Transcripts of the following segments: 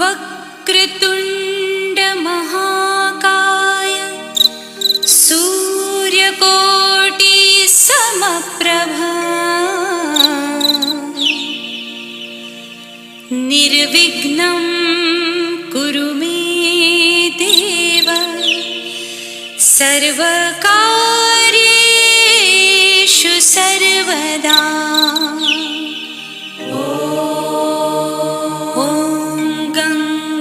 वक्रतुंड महाकाय सूर्यकोटि समप्रभा निर्विघ्नं कुरु मे देव सर्वकार्येषु सर्वदा। ॐ गं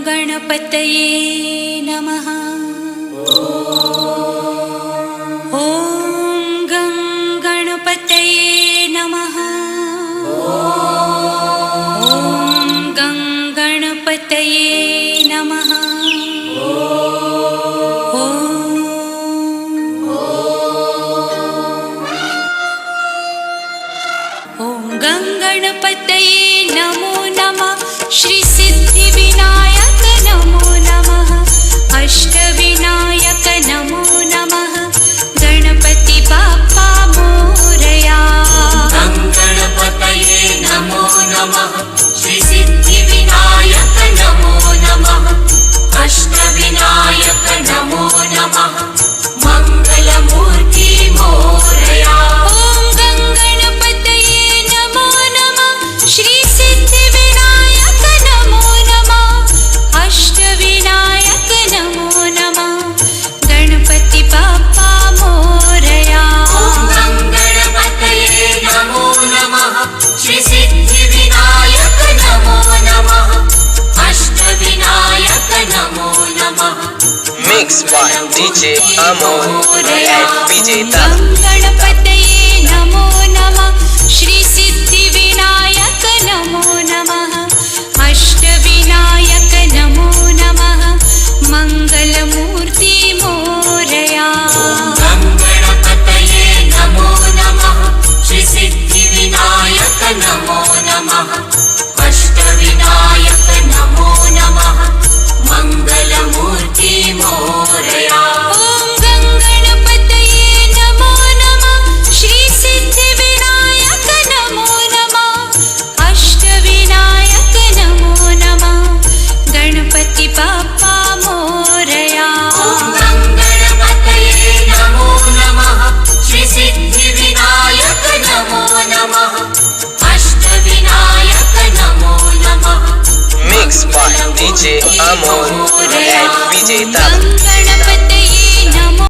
गणपतये नमः। ॐ गं गणपतये नमः। ॐ गं गणपतये नमः। गं गणपतये नमो नमः। श्री सिद्धिविनायक नमो नमः। अष्टविनायक नमो नमः। गणपति बाप्पा मोरया। गं गणपतये नमो नमः। श्री सिद्धिविनायक नमो नमः। अष्टविनायक नमो नमः। मंगलमूर्ति Morya. Mixed by DJ Amol and PJ Tala. Ganapati